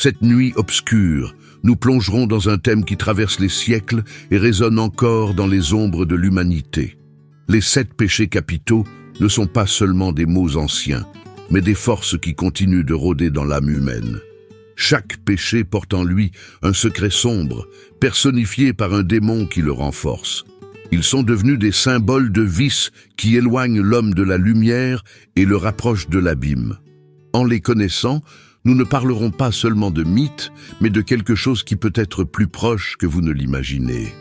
Cette nuit obscure, nous plongerons dans un thème qui traverse les siècles et résonne encore dans les ombres de l'humanité. Les 7 péchés capitaux ne sont pas seulement des mots anciens, mais des forces qui continuent de rôder dans l'âme humaine. Chaque péché porte en lui un secret sombre, personnifié par un démon qui le renforce. Ils sont devenus des symboles de vices qui éloignent l'homme de la lumière et le rapprochent de l'abîme. En les connaissant, nous ne parlerons pas seulement de mythes, mais de quelque chose qui peut être plus proche que vous ne l'imaginez.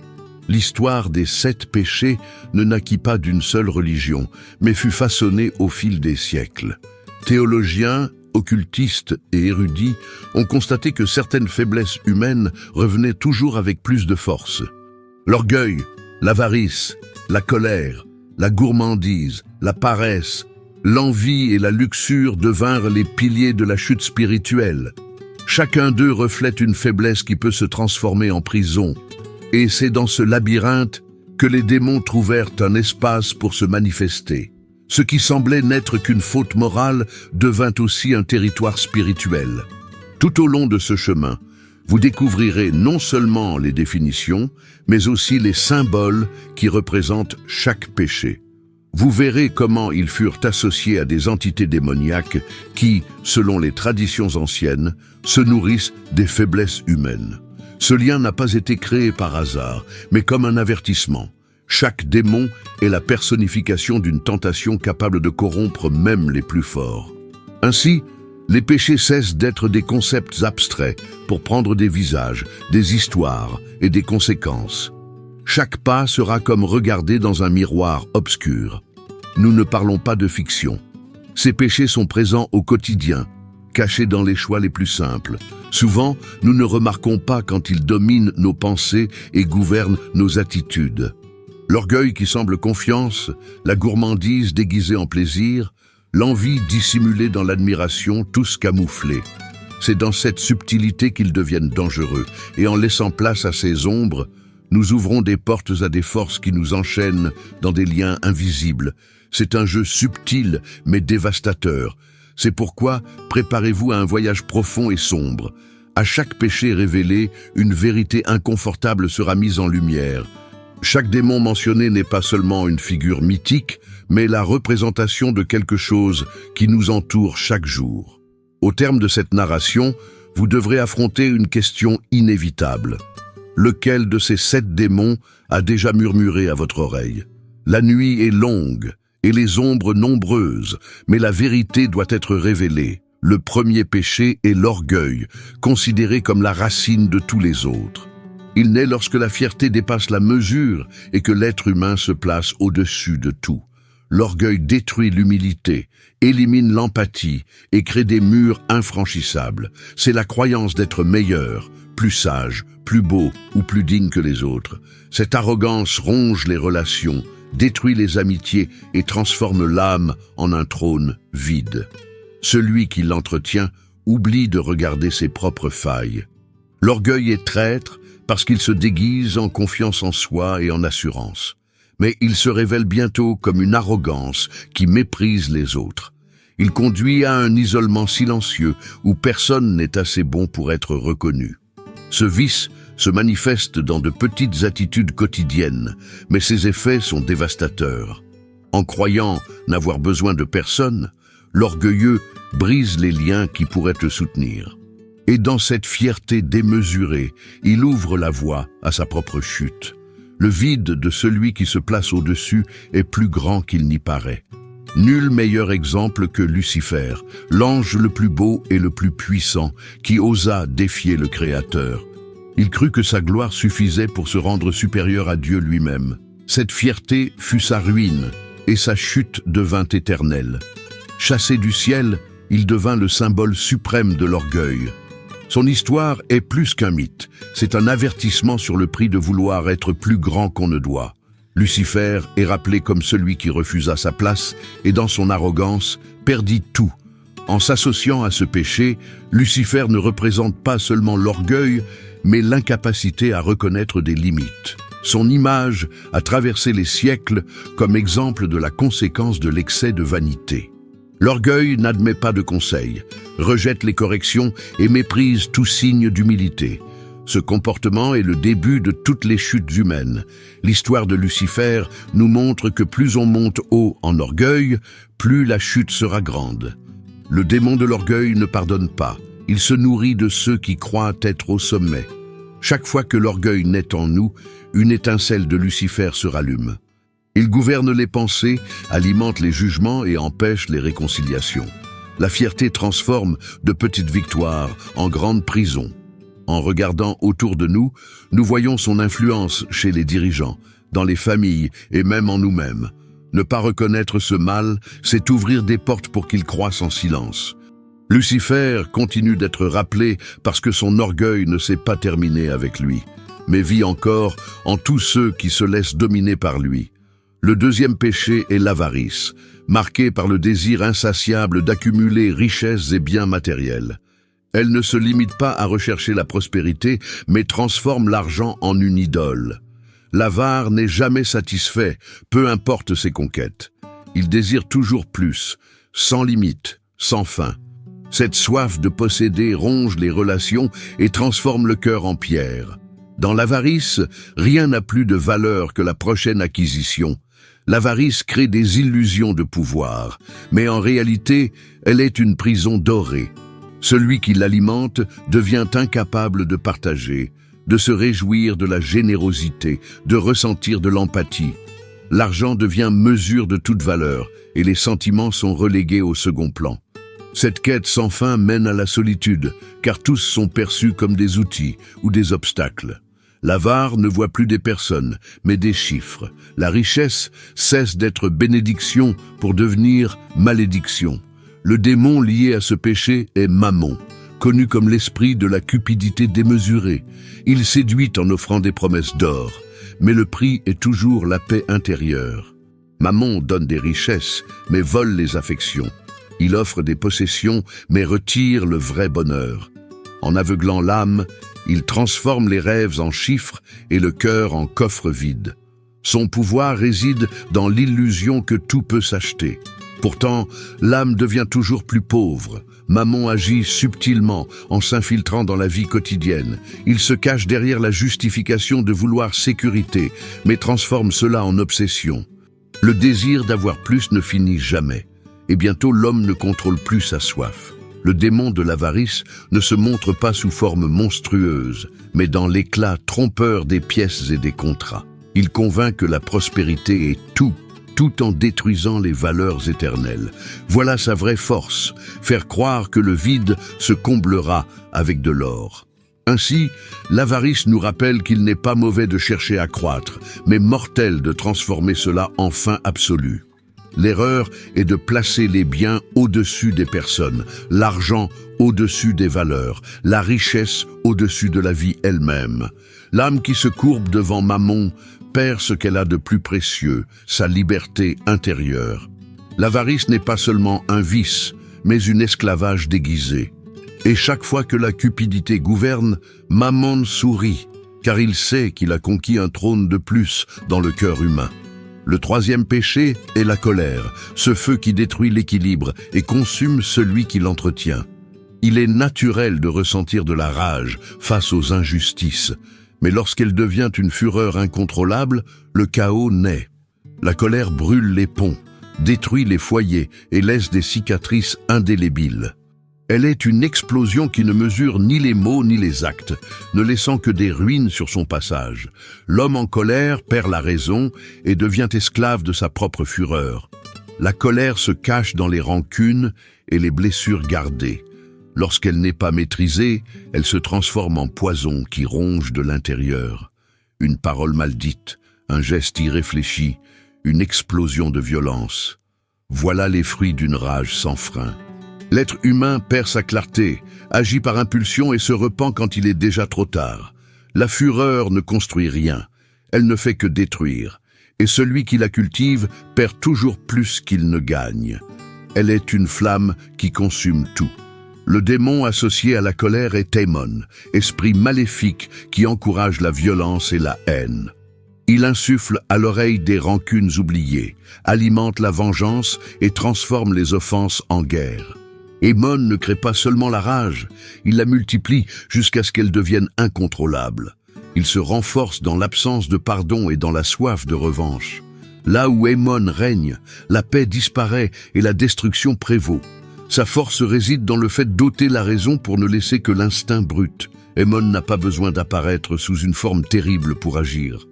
L'histoire des 7 péchés ne naquit pas d'une seule religion, mais fut façonnée au fil des siècles. Théologiens, occultistes et érudits ont constaté que certaines faiblesses humaines revenaient toujours avec plus de force. L'orgueil, l'avarice, la colère, la gourmandise, la paresse, l'envie et la luxure devinrent les piliers de la chute spirituelle. Chacun d'eux reflète une faiblesse qui peut se transformer en prison. Et c'est dans ce labyrinthe que les démons trouvèrent un espace pour se manifester. Ce qui semblait n'être qu'une faute morale devint aussi un territoire spirituel. Tout au long de ce chemin, vous découvrirez non seulement les définitions, mais aussi les symboles qui représentent chaque péché. Vous verrez comment ils furent associés à des entités démoniaques qui, selon les traditions anciennes, se nourrissent des faiblesses humaines. Ce lien n'a pas été créé par hasard, mais comme un avertissement. Chaque démon est la personnification d'une tentation capable de corrompre même les plus forts. Ainsi, les péchés cessent d'être des concepts abstraits pour prendre des visages, des histoires et des conséquences. Chaque pas sera comme regarder dans un miroir obscur. Nous ne parlons pas de fiction. Ces péchés sont présents au quotidien, cachés dans les choix les plus simples. Souvent, nous ne remarquons pas quand ils dominent nos pensées et gouvernent nos attitudes. L'orgueil qui semble confiance, la gourmandise déguisée en plaisir, l'envie dissimulée dans l'admiration, tous camouflés. C'est dans cette subtilité qu'ils deviennent dangereux, et en laissant place à ces ombres, nous ouvrons des portes à des forces qui nous enchaînent dans des liens invisibles. C'est un jeu subtil mais dévastateur. C'est pourquoi préparez-vous à un voyage profond et sombre. À chaque péché révélé, une vérité inconfortable sera mise en lumière. Chaque démon mentionné n'est pas seulement une figure mythique, mais la représentation de quelque chose qui nous entoure chaque jour. Au terme de cette narration, vous devrez affronter une question inévitable. Lequel de ces 7 démons a déjà murmuré à votre oreille? La nuit est longue et les ombres nombreuses, mais la vérité doit être révélée. Le premier péché est l'orgueil, considéré comme la racine de tous les autres. Il naît lorsque la fierté dépasse la mesure et que l'être humain se place au-dessus de tout. L'orgueil détruit l'humilité, élimine l'empathie et crée des murs infranchissables. C'est la croyance d'être meilleur, plus sage, plus beau ou plus digne que les autres. Cette arrogance ronge les relations, détruit les amitiés et transforme l'âme en un trône vide. Celui qui l'entretient oublie de regarder ses propres failles. L'orgueil est traître parce qu'il se déguise en confiance en soi et en assurance. Mais il se révèle bientôt comme une arrogance qui méprise les autres. Il conduit à un isolement silencieux où personne n'est assez bon pour être reconnu. Ce vice se manifeste dans de petites attitudes quotidiennes, mais ses effets sont dévastateurs. En croyant n'avoir besoin de personne, l'orgueilleux brise les liens qui pourraient le soutenir. Et dans cette fierté démesurée, il ouvre la voie à sa propre chute. Le vide de celui qui se place au-dessus est plus grand qu'il n'y paraît. Nul meilleur exemple que Lucifer, l'ange le plus beau et le plus puissant, qui osa défier le Créateur. Il crut que sa gloire suffisait pour se rendre supérieur à Dieu lui-même. Cette fierté fut sa ruine, et sa chute devint éternelle. Chassé du ciel, il devint le symbole suprême de l'orgueil. Son histoire est plus qu'un mythe, c'est un avertissement sur le prix de vouloir être plus grand qu'on ne doit. Lucifer est rappelé comme celui qui refusa sa place et dans son arrogance perdit tout. En s'associant à ce péché, Lucifer ne représente pas seulement l'orgueil, mais l'incapacité à reconnaître des limites. Son image a traversé les siècles comme exemple de la conséquence de l'excès de vanité. L'orgueil n'admet pas de conseils, rejette les corrections et méprise tout signe d'humilité. Ce comportement est le début de toutes les chutes humaines. L'histoire de Lucifer nous montre que plus on monte haut en orgueil, plus la chute sera grande. Le démon de l'orgueil ne pardonne pas. Il se nourrit de ceux qui croient être au sommet. Chaque fois que l'orgueil naît en nous, une étincelle de Lucifer se rallume. Il gouverne les pensées, alimente les jugements et empêche les réconciliations. La fierté transforme de petites victoires en grandes prisons. En regardant autour de nous, nous voyons son influence chez les dirigeants, dans les familles et même en nous-mêmes. Ne pas reconnaître ce mal, c'est ouvrir des portes pour qu'il croisse en silence. Lucifer continue d'être rappelé parce que son orgueil ne s'est pas terminé avec lui, mais vit encore en tous ceux qui se laissent dominer par lui. Le deuxième péché est l'avarice, marqué par le désir insatiable d'accumuler richesses et biens matériels. Elle ne se limite pas à rechercher la prospérité, mais transforme l'argent en une idole. L'avare n'est jamais satisfait, peu importe ses conquêtes. Il désire toujours plus, sans limite, sans fin. Cette soif de posséder ronge les relations et transforme le cœur en pierre. Dans l'avarice, rien n'a plus de valeur que la prochaine acquisition. L'avarice crée des illusions de pouvoir, mais en réalité, elle est une prison dorée. Celui qui l'alimente devient incapable de partager, de se réjouir de la générosité, de ressentir de l'empathie. L'argent devient mesure de toute valeur et les sentiments sont relégués au second plan. Cette quête sans fin mène à la solitude, car tous sont perçus comme des outils ou des obstacles. L'avare ne voit plus des personnes, mais des chiffres. La richesse cesse d'être bénédiction pour devenir malédiction. Le démon lié à ce péché est Mammon, connu comme l'esprit de la cupidité démesurée. Il séduit en offrant des promesses d'or, mais le prix est toujours la paix intérieure. Mammon donne des richesses, mais vole les affections. Il offre des possessions, mais retire le vrai bonheur. En aveuglant l'âme, il transforme les rêves en chiffres et le cœur en coffre vide. Son pouvoir réside dans l'illusion que tout peut s'acheter. Pourtant, l'âme devient toujours plus pauvre. Mammon agit subtilement en s'infiltrant dans la vie quotidienne. Il se cache derrière la justification de vouloir sécurité, mais transforme cela en obsession. Le désir d'avoir plus ne finit jamais, et bientôt l'homme ne contrôle plus sa soif. Le démon de l'avarice ne se montre pas sous forme monstrueuse, mais dans l'éclat trompeur des pièces et des contrats. Il convainc que la prospérité est tout en détruisant les valeurs éternelles. Voilà sa vraie force, faire croire que le vide se comblera avec de l'or. Ainsi, l'avarice nous rappelle qu'il n'est pas mauvais de chercher à croître, mais mortel de transformer cela en fin absolue. L'erreur est de placer les biens au-dessus des personnes, l'argent au-dessus des valeurs, la richesse au-dessus de la vie elle-même. L'âme qui se courbe devant Mammon perd ce qu'elle a de plus précieux, sa liberté intérieure. L'avarice n'est pas seulement un vice, mais une esclavage déguisé. Et chaque fois que la cupidité gouverne, Mammon sourit, car il sait qu'il a conquis un trône de plus dans le cœur humain. Le troisième péché est la colère, ce feu qui détruit l'équilibre et consume celui qui l'entretient. Il est naturel de ressentir de la rage face aux injustices, mais lorsqu'elle devient une fureur incontrôlable, le chaos naît. La colère brûle les ponts, détruit les foyers et laisse des cicatrices indélébiles. Elle est une explosion qui ne mesure ni les mots ni les actes, ne laissant que des ruines sur son passage. L'homme en colère perd la raison et devient esclave de sa propre fureur. La colère se cache dans les rancunes et les blessures gardées. Lorsqu'elle n'est pas maîtrisée, elle se transforme en poison qui ronge de l'intérieur. Une parole maldite, un geste irréfléchi, une explosion de violence. Voilà les fruits d'une rage sans frein. L'être humain perd sa clarté, agit par impulsion et se repent quand il est déjà trop tard. La fureur ne construit rien, elle ne fait que détruire, et celui qui la cultive perd toujours plus qu'il ne gagne. Elle est une flamme qui consume tout. Le démon associé à la colère est Ammon, esprit maléfique qui encourage la violence et la haine. Il insuffle à l'oreille des rancunes oubliées, alimente la vengeance et transforme les offenses en guerre. Aemon ne crée pas seulement la rage, il la multiplie jusqu'à ce qu'elle devienne incontrôlable. Il se renforce dans l'absence de pardon et dans la soif de revanche. Là où Aemon règne, la paix disparaît et la destruction prévaut. Sa force réside dans le fait d'ôter la raison pour ne laisser que l'instinct brut. Aemon n'a pas besoin d'apparaître sous une forme terrible pour agir.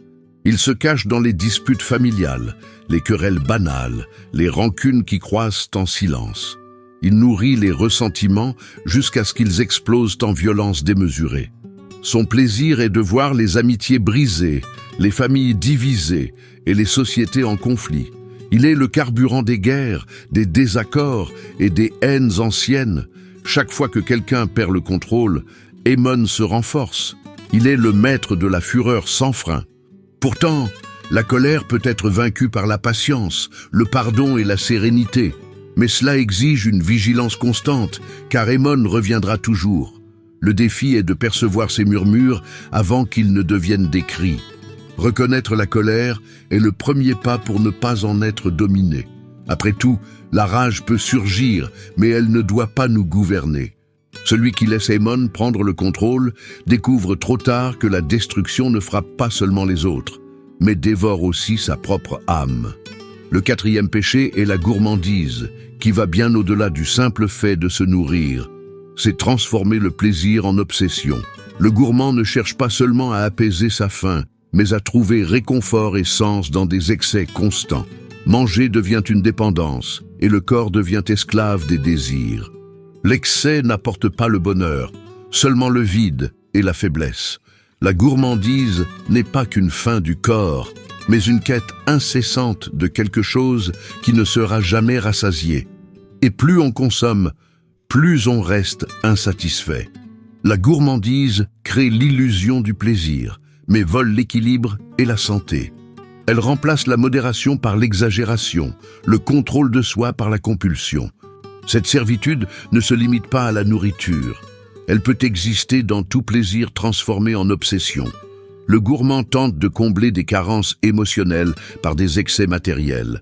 Il se cache dans les disputes familiales, les querelles banales, les rancunes qui croissent en silence. Il nourrit les ressentiments jusqu'à ce qu'ils explosent en violence démesurée. Son plaisir est de voir les amitiés brisées, les familles divisées et les sociétés en conflit. Il est le carburant des guerres, des désaccords et des haines anciennes. Chaque fois que quelqu'un perd le contrôle, Aemon se renforce. Il est le maître de la fureur sans frein. Pourtant, la colère peut être vaincue par la patience, le pardon et la sérénité. Mais cela exige une vigilance constante, car Aemon reviendra toujours. Le défi est de percevoir ces murmures avant qu'ils ne deviennent des cris. Reconnaître la colère est le premier pas pour ne pas en être dominé. Après tout, la rage peut surgir, mais elle ne doit pas nous gouverner. Celui qui laisse Aemon prendre le contrôle découvre trop tard que la destruction ne frappe pas seulement les autres, mais dévore aussi sa propre âme. Le quatrième péché est la gourmandise, qui va bien au-delà du simple fait de se nourrir. C'est transformer le plaisir en obsession. Le gourmand ne cherche pas seulement à apaiser sa faim, mais à trouver réconfort et sens dans des excès constants. Manger devient une dépendance, et le corps devient esclave des désirs. L'excès n'apporte pas le bonheur, seulement le vide et la faiblesse. La gourmandise n'est pas qu'une faim du corps, mais une quête incessante de quelque chose qui ne sera jamais rassasié. Et plus on consomme, plus on reste insatisfait. La gourmandise crée l'illusion du plaisir, mais vole l'équilibre et la santé. Elle remplace la modération par l'exagération, le contrôle de soi par la compulsion. Cette servitude ne se limite pas à la nourriture. Elle peut exister dans tout plaisir transformé en obsession. Le gourmand tente de combler des carences émotionnelles par des excès matériels.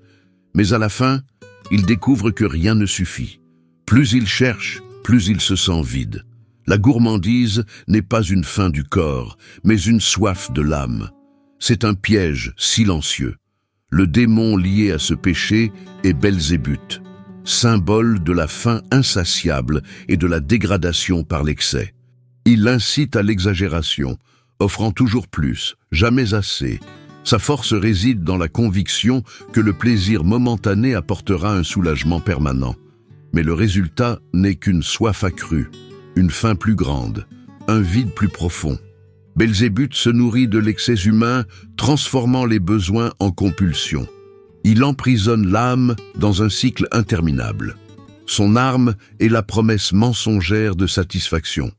Mais à la fin, il découvre que rien ne suffit. Plus il cherche, plus il se sent vide. La gourmandise n'est pas une faim du corps, mais une soif de l'âme. C'est un piège silencieux. Le démon lié à ce péché est Belzébuth, symbole de la faim insatiable et de la dégradation par l'excès. Il incite à l'exagération, offrant toujours plus, jamais assez. Sa force réside dans la conviction que le plaisir momentané apportera un soulagement permanent. Mais le résultat n'est qu'une soif accrue, une faim plus grande, un vide plus profond. Belzébuth se nourrit de l'excès humain, transformant les besoins en compulsion. Il emprisonne l'âme dans un cycle interminable. Son arme est la promesse mensongère de satisfaction.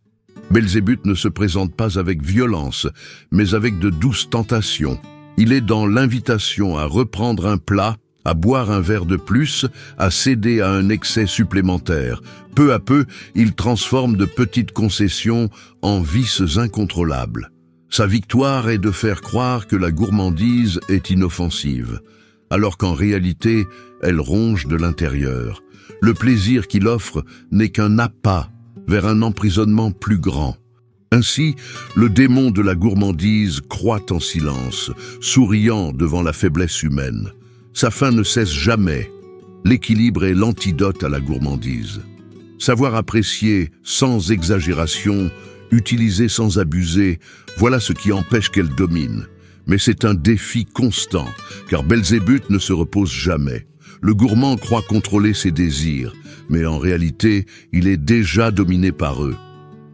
Belzébuth ne se présente pas avec violence, mais avec de douces tentations. Il est dans l'invitation à reprendre un plat, à boire un verre de plus, à céder à un excès supplémentaire. Peu à peu, il transforme de petites concessions en vices incontrôlables. Sa victoire est de faire croire que la gourmandise est inoffensive, alors qu'en réalité, elle ronge de l'intérieur. Le plaisir qu'il offre n'est qu'un appât vers un emprisonnement plus grand. Ainsi, le démon de la gourmandise croît en silence, souriant devant la faiblesse humaine. Sa faim ne cesse jamais. L'équilibre est l'antidote à la gourmandise. Savoir apprécier sans exagération, utiliser sans abuser, voilà ce qui empêche qu'elle domine. Mais c'est un défi constant, car Belzébuth ne se repose jamais. Le gourmand croit contrôler ses désirs, mais en réalité, il est déjà dominé par eux.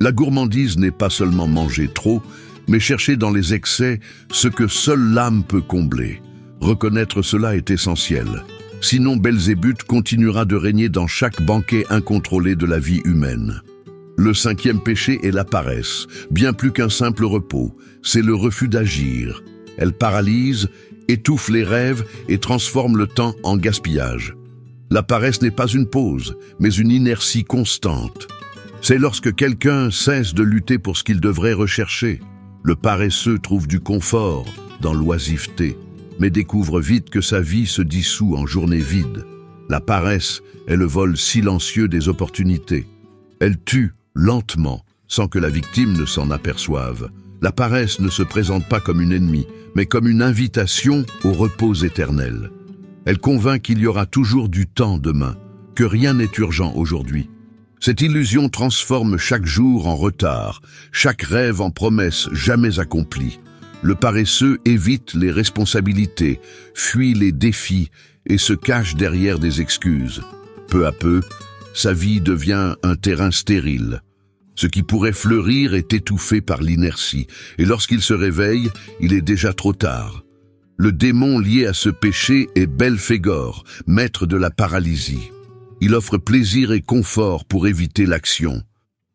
La gourmandise n'est pas seulement manger trop, mais chercher dans les excès ce que seule l'âme peut combler. Reconnaître cela est essentiel. Sinon, Belzébuth continuera de régner dans chaque banquet incontrôlé de la vie humaine. Le cinquième péché est la paresse, bien plus qu'un simple repos. C'est le refus d'agir. Elle paralyse, étouffe les rêves et transforme le temps en gaspillage. La paresse n'est pas une pause, mais une inertie constante. C'est lorsque quelqu'un cesse de lutter pour ce qu'il devrait rechercher. Le paresseux trouve du confort, dans l'oisiveté, mais découvre vite que sa vie se dissout en journées vides. La paresse est le vol silencieux des opportunités. Elle tue lentement, sans que la victime ne s'en aperçoive. La paresse ne se présente pas comme une ennemie, mais comme une invitation au repos éternel. Elle convainc qu'il y aura toujours du temps demain, que rien n'est urgent aujourd'hui. Cette illusion transforme chaque jour en retard, chaque rêve en promesse jamais accomplie. Le paresseux évite les responsabilités, fuit les défis et se cache derrière des excuses. Peu à peu, sa vie devient un terrain stérile. Ce qui pourrait fleurir est étouffé par l'inertie, et lorsqu'il se réveille, il est déjà trop tard. Le démon lié à ce péché est Belphégor, maître de la paralysie. Il offre plaisir et confort pour éviter l'action.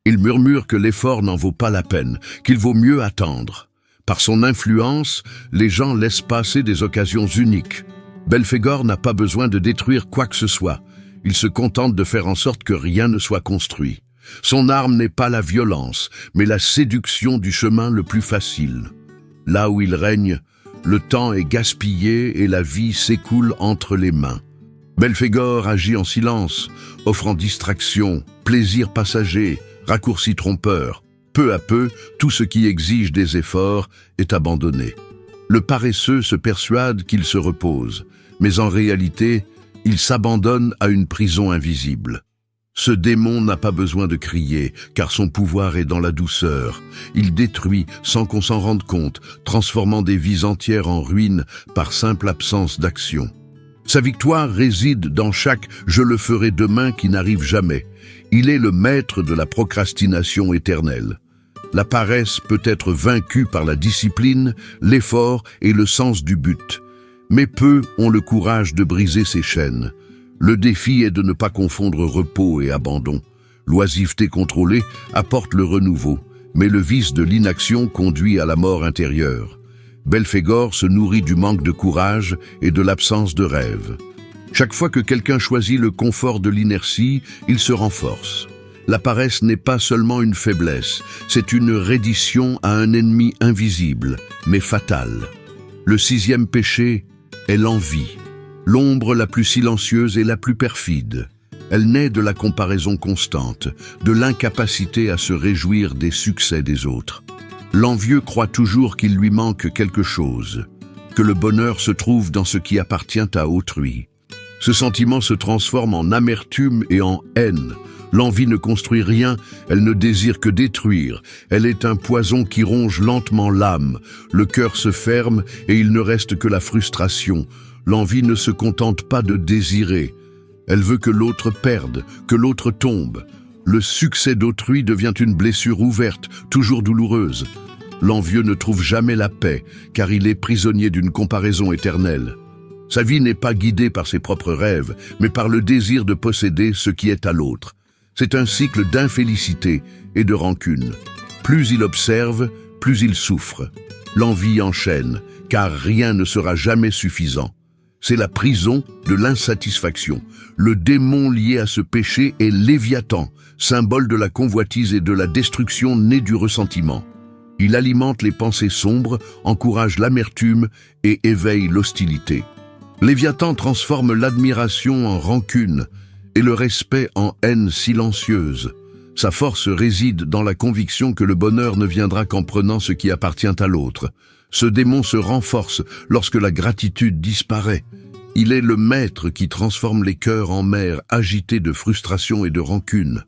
Il murmure que l'effort n'en vaut pas la peine, qu'il vaut mieux attendre. Par son influence, les gens laissent passer des occasions uniques. Belphégor n'a pas besoin de détruire quoi que ce soit. Il se contente de faire en sorte que rien ne soit construit. Son arme n'est pas la violence, mais la séduction du chemin le plus facile. Là où il règne, le temps est gaspillé et la vie s'écoule entre les mains. Belphégor agit en silence, offrant distraction, plaisir passager, raccourcis trompeurs. Peu à peu, tout ce qui exige des efforts est abandonné. Le paresseux se persuade qu'il se repose, mais en réalité, il s'abandonne à une prison invisible. Ce démon n'a pas besoin de crier, car son pouvoir est dans la douceur. Il détruit sans qu'on s'en rende compte, transformant des vies entières en ruines par simple absence d'action. Sa victoire réside dans chaque « je le ferai demain » qui n'arrive jamais. Il est le maître de la procrastination éternelle. La paresse peut être vaincue par la discipline, l'effort et le sens du but. Mais peu ont le courage de briser ces chaînes. Le défi est de ne pas confondre repos et abandon. L'oisiveté contrôlée apporte le renouveau, mais le vice de l'inaction conduit à la mort intérieure. Belphégor se nourrit du manque de courage et de l'absence de rêve. Chaque fois que quelqu'un choisit le confort de l'inertie, il se renforce. La paresse n'est pas seulement une faiblesse, c'est une reddition à un ennemi invisible, mais fatal. Le 6e péché est l'envie, l'ombre la plus silencieuse et la plus perfide. Elle naît de la comparaison constante, de l'incapacité à se réjouir des succès des autres. L'envieux croit toujours qu'il lui manque quelque chose, que le bonheur se trouve dans ce qui appartient à autrui. Ce sentiment se transforme en amertume et en haine. L'envie ne construit rien, elle ne désire que détruire. Elle est un poison qui ronge lentement l'âme. Le cœur se ferme et il ne reste que la frustration. L'envie ne se contente pas de désirer. Elle veut que l'autre perde, que l'autre tombe. Le succès d'autrui devient une blessure ouverte, toujours douloureuse. L'envieux ne trouve jamais la paix, car il est prisonnier d'une comparaison éternelle. Sa vie n'est pas guidée par ses propres rêves, mais par le désir de posséder ce qui est à l'autre. C'est un cycle d'infélicité et de rancune. Plus il observe, plus il souffre. L'envie enchaîne, car rien ne sera jamais suffisant. C'est la prison de l'insatisfaction. Le démon lié à ce péché est Léviathan, symbole de la convoitise et de la destruction née du ressentiment. Il alimente les pensées sombres, encourage l'amertume et éveille l'hostilité. Léviathan transforme l'admiration en rancune et le respect en haine silencieuse. Sa force réside dans la conviction que le bonheur ne viendra qu'en prenant ce qui appartient à l'autre. Ce démon se renforce lorsque la gratitude disparaît. Il est le maître qui transforme les cœurs en mer agités de frustration et de rancune.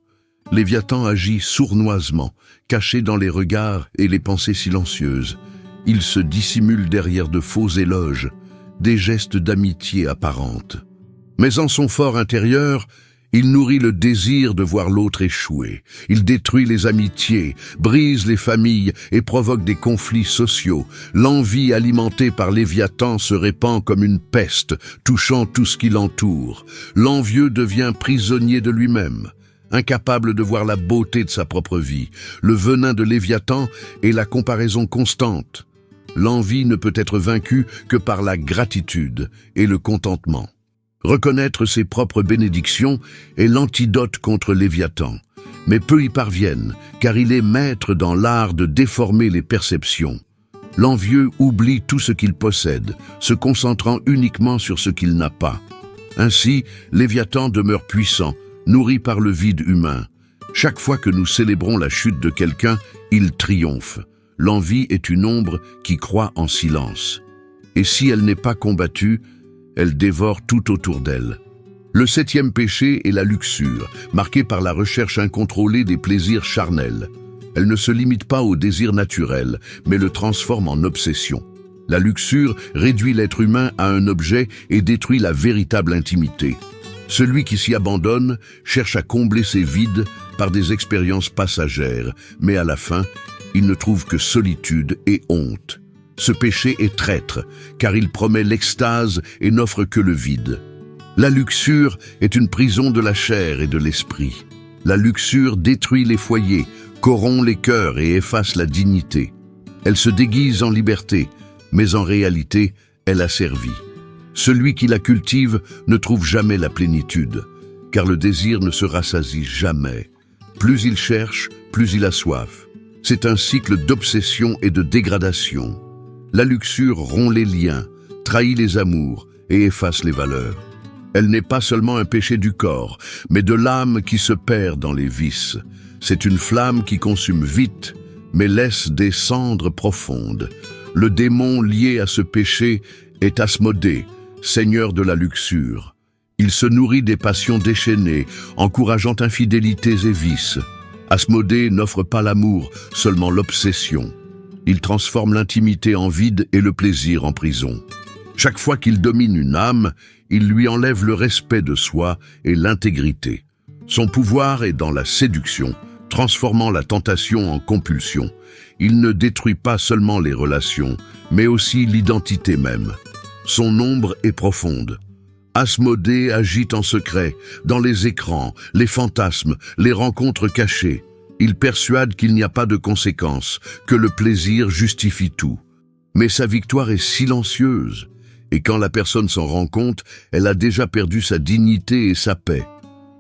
Léviathan agit sournoisement, caché dans les regards et les pensées silencieuses. Il se dissimule derrière de faux éloges, des gestes d'amitié apparente. Mais en son fort intérieur, il nourrit le désir de voir l'autre échouer. Il détruit les amitiés, brise les familles et provoque des conflits sociaux. L'envie alimentée par Léviathan se répand comme une peste, touchant tout ce qui l'entoure. L'envieux devient prisonnier de lui-même, incapable de voir la beauté de sa propre vie. Le venin de Léviathan est la comparaison constante. L'envie ne peut être vaincue que par la gratitude et le contentement. Reconnaître ses propres bénédictions est l'antidote contre Léviathan. Mais peu y parviennent, car il est maître dans l'art de déformer les perceptions. L'envieux oublie tout ce qu'il possède, se concentrant uniquement sur ce qu'il n'a pas. Ainsi, Léviathan demeure puissant, nourri par le vide humain. Chaque fois que nous célébrons la chute de quelqu'un, il triomphe. L'envie est une ombre qui croît en silence. Et si elle n'est pas combattue, elle dévore tout autour d'elle. Le 7e péché est la luxure, marquée par la recherche incontrôlée des plaisirs charnels. Elle ne se limite pas au désir naturel, mais le transforme en obsession. La luxure réduit l'être humain à un objet et détruit la véritable intimité. Celui qui s'y abandonne cherche à combler ses vides par des expériences passagères, mais à la fin, il ne trouve que solitude et honte. Ce péché est traître, car il promet l'extase et n'offre que le vide. La luxure est une prison de la chair et de l'esprit. La luxure détruit les foyers, corrompt les cœurs et efface la dignité. Elle se déguise en liberté, mais en réalité, elle asservit. Celui qui la cultive ne trouve jamais la plénitude, car le désir ne se rassasie jamais. Plus il cherche, plus il a soif. C'est un cycle d'obsession et de dégradation. La luxure rompt les liens, trahit les amours et efface les valeurs. Elle n'est pas seulement un péché du corps, mais de l'âme qui se perd dans les vices. C'est une flamme qui consume vite, mais laisse des cendres profondes. Le démon lié à ce péché est Asmodée, seigneur de la luxure. Il se nourrit des passions déchaînées, encourageant infidélités et vices. Asmodée n'offre pas l'amour, seulement l'obsession. Il transforme l'intimité en vide et le plaisir en prison. Chaque fois qu'il domine une âme, il lui enlève le respect de soi et l'intégrité. Son pouvoir est dans la séduction, transformant la tentation en compulsion. Il ne détruit pas seulement les relations, mais aussi l'identité même. Son ombre est profonde. Asmodée agit en secret, dans les écrans, les fantasmes, les rencontres cachées. Il persuade qu'il n'y a pas de conséquences, que le plaisir justifie tout. Mais sa victoire est silencieuse, et quand la personne s'en rend compte, elle a déjà perdu sa dignité et sa paix.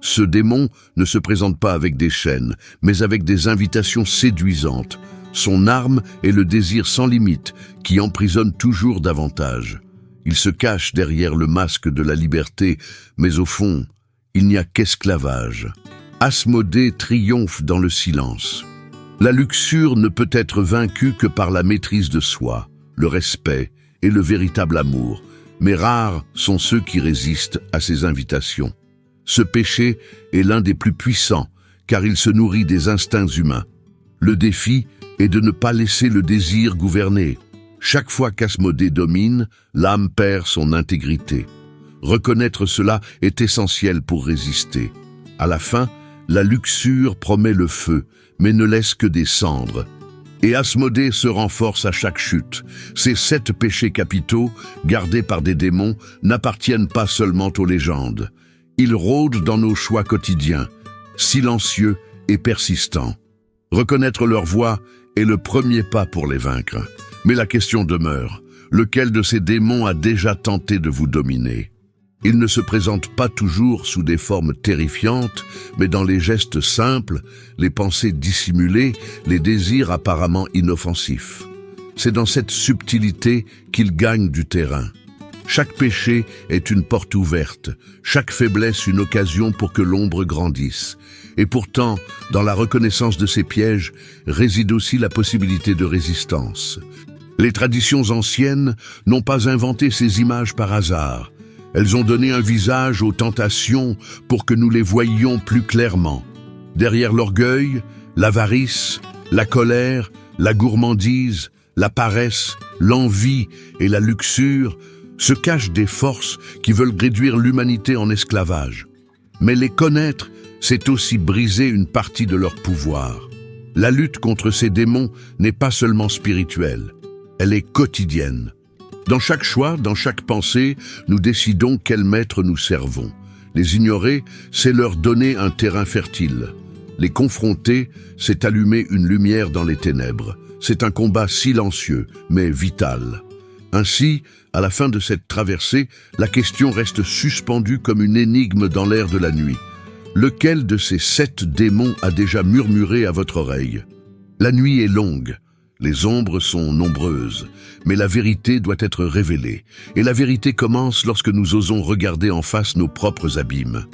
Ce démon ne se présente pas avec des chaînes, mais avec des invitations séduisantes. Son arme est le désir sans limite, qui emprisonne toujours davantage. Il se cache derrière le masque de la liberté, mais au fond, il n'y a qu'esclavage. Asmodée triomphe dans le silence. La luxure ne peut être vaincue que par la maîtrise de soi, le respect et le véritable amour, mais rares sont ceux qui résistent à ses invitations. Ce péché est l'un des plus puissants, car il se nourrit des instincts humains. Le défi est de ne pas laisser le désir gouverner. Chaque fois qu'Asmodée domine, l'âme perd son intégrité. Reconnaître cela est essentiel pour résister. À la fin, la luxure promet le feu, mais ne laisse que des cendres. Et Asmodée se renforce à chaque chute. Ces 7 péchés capitaux, gardés par des démons, n'appartiennent pas seulement aux légendes. Ils rôdent dans nos choix quotidiens, silencieux et persistants. Reconnaître leur voix est le premier pas pour les vaincre. Mais la question demeure, lequel de ces démons a déjà tenté de vous dominer ? Ils ne se présentent pas toujours sous des formes terrifiantes, mais dans les gestes simples, les pensées dissimulées, les désirs apparemment inoffensifs. C'est dans cette subtilité qu'ils gagnent du terrain. Chaque péché est une porte ouverte, chaque faiblesse une occasion pour que l'ombre grandisse. Et pourtant, dans la reconnaissance de ces pièges, réside aussi la possibilité de résistance. Les traditions anciennes n'ont pas inventé ces images par hasard. Elles ont donné un visage aux tentations pour que nous les voyions plus clairement. Derrière l'orgueil, l'avarice, la colère, la gourmandise, la paresse, l'envie et la luxure se cachent des forces qui veulent réduire l'humanité en esclavage. Mais les connaître, c'est aussi briser une partie de leur pouvoir. La lutte contre ces démons n'est pas seulement spirituelle, elle est quotidienne. Dans chaque choix, dans chaque pensée, nous décidons quel maître nous servons. Les ignorer, c'est leur donner un terrain fertile. Les confronter, c'est allumer une lumière dans les ténèbres. C'est un combat silencieux, mais vital. Ainsi, à la fin de cette traversée, la question reste suspendue comme une énigme dans l'air de la nuit. Lequel de ces 7 démons a déjà murmuré à votre oreille ? La nuit est longue. Les ombres sont nombreuses, mais la vérité doit être révélée. Et la vérité commence lorsque nous osons regarder en face nos propres abîmes.